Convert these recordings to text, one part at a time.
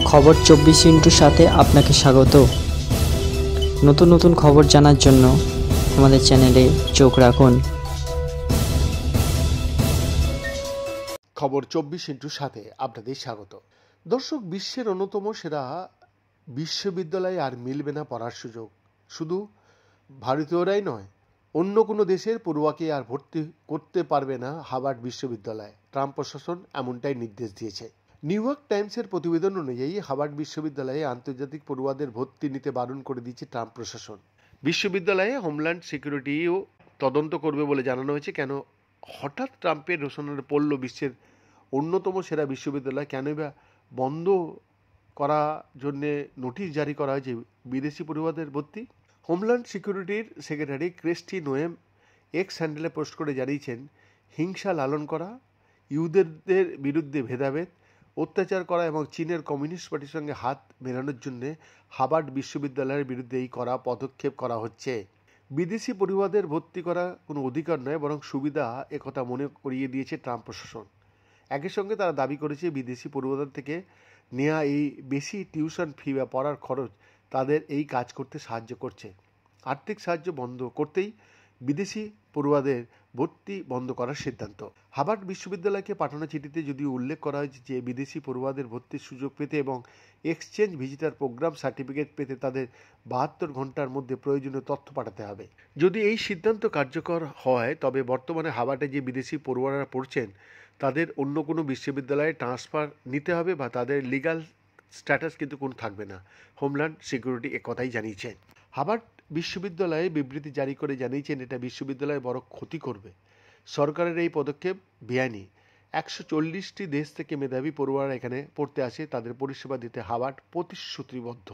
খবর 24 সাথে আপনাকে স্বাগত। নতুন নতুন খবর জানার জন্য আমাদের চ্যানেলে চোখ রাখুন। খবর 24 আপনাদের স্বাগত। দর্শক, বিশ্বের অন্যতম সেরা বিশ্ববিদ্যালয়ে আর মিলবে না পড়ার সুযোগ। শুধু ভারতীয়রাই নয়, অন্য কোনো দেশের পড়ুয়াকে আর ভর্তি করতে পারবে না হার্ভার্ড বিশ্ববিদ্যালয়ে। ট্রাম্প প্রশাসন এমনটাই নির্দেশ দিয়েছে। নিউ ইয়র্ক টাইমসের প্রতিবেদন অনুযায়ী হার্ভার্ড বিশ্ববিদ্যালয়ে আন্তর্জাতিক পড়ুয়াদের ভর্তি নিতে বারণ করে দিয়েছে ট্রাম্প প্রশাসন। বিশ্ববিদ্যালয়ে হোমল্যান্ড সিকিউরিটিও তদন্ত করবে বলে জানানো হয়েছে। কেন হঠাৎ ট্রাম্পের রোশনারে পড়ল বিশ্বের অন্যতম সেরা বিশ্ববিদ্যালয়? কেনই বা বন্ধ করার জন্যে নোটিশ জারি করা হয়েছে বিদেশি পড়ুয়াদের ভর্তি? হোমল্যান্ড সিকিউরিটির সেক্রেটারি ক্রিস্টি নোয়েম এক্স হ্যান্ডেলে পোস্ট করে জানিয়েছেন, হিংসা লালন করা, ইহুদিদের বিরুদ্ধে ভেদাভেদ, অত্যাচার করা এবং চীনের কমিউনিস্ট পার্টির সঙ্গে হাত মেলানোর জন্য হার্ভার্ড বিশ্ববিদ্যালয়ের বিরুদ্ধে এই করা পদক্ষেপ করা হচ্ছে। বিদেশি পড়ুয়াদের ভর্তি করা কোনো অধিকার নয়, বরং সুবিধা, একথা মনে করিয়ে দিয়েছে ট্রাম্প প্রশাসন। একই সঙ্গে তারা দাবি করেছে বিদেশি পড়ুয়াদের থেকে নেওয়া এই বেশি টিউশন ফি বা পড়ার খরচ তাদের এই কাজ করতে সাহায্য করছে। আর্থিক সাহায্য বন্ধ করতেই বিদেশি পড়ুয়াদের ভর্তি বন্ধ করার সিদ্ধান্ত। হার্ভার্ড বিশ্ববিদ্যালয়কে পাঠানো চিঠিতে যদিও উল্লেখ করা হয়েছে যে বিদেশি পড়ুয়াদের ভর্তির সুযোগ পেতে এবং এক্সচেঞ্জ ভিজিটার প্রোগ্রাম সার্টিফিকেট পেতে তাদের 72 ঘন্টার মধ্যে প্রয়োজনীয় তথ্য পাঠাতে হবে। যদি এই সিদ্ধান্ত কার্যকর হয়, তবে বর্তমানে হার্ভার্ডে যে বিদেশি পড়ুয়ারা পড়ছেন তাদের অন্য কোনো বিশ্ববিদ্যালয়ে ট্রান্সফার নিতে হবে বা তাদের লিগ্যাল স্ট্যাটাস কিন্তু কোনো থাকবে না। হোমল্যান্ড সিকিউরিটি একথাই জানিয়েছে। হার্ভার্ড বিশ্ববিদ্যালয়ে বিবৃতি জারি করে জানিয়েছেন এটা বিশ্ববিদ্যালয়ে বড় ক্ষতি করবে। সরকারের এই পদক্ষেপ বেআইনি। 140টি দেশ থেকে মেধাবী পড়ুয়ারা এখানে পড়তে আসে। তাদের পরিষেবা দিতে হার্ভার্ড প্রতিশ্রুতিবদ্ধ।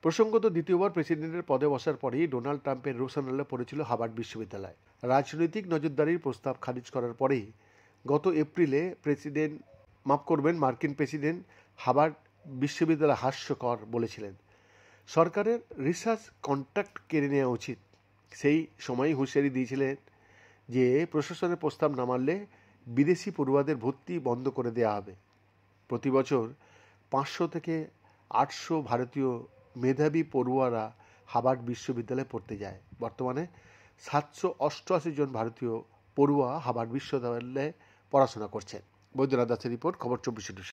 প্রসঙ্গত, দ্বিতীয়বার প্রেসিডেন্টের পদে বসার পরেই ডোনাল্ড ট্রাম্পের রোশনালে পড়েছিল হার্ভার্ড বিশ্ববিদ্যালয়। রাজনৈতিক নজরদারির প্রস্তাব খারিজ করার পরেই গত এপ্রিলে মার্কিন প্রেসিডেন্ট হার্ভার্ড বিশ্ববিদ্যালয় হাস্যকর বলেছিলেন। সরকারের রিসার্চ কন্ট্রাক্ট কেড়ে নেওয়া উচিত। সেই সময়ই হুঁশিয়ারি দিয়েছিলেন যে প্রশাসনের প্রস্তাব না মানলে বিদেশি পড়ুয়াদের ভর্তি বন্ধ করে দেওয়া হবে। প্রতি বছর 500 থেকে 800 ভারতীয় মেধাবী পড়ুয়ারা হার্ভার্ড বিশ্ববিদ্যালয়ে পড়তে যায়। বর্তমানে 788 জন ভারতীয় পড়ুয়া হার্ভার্ড বিশ্ববিদ্যালয়ে পড়াশোনা করছেন। বৈদ্যনাথ দাসের রিপোর্ট, খবর 24।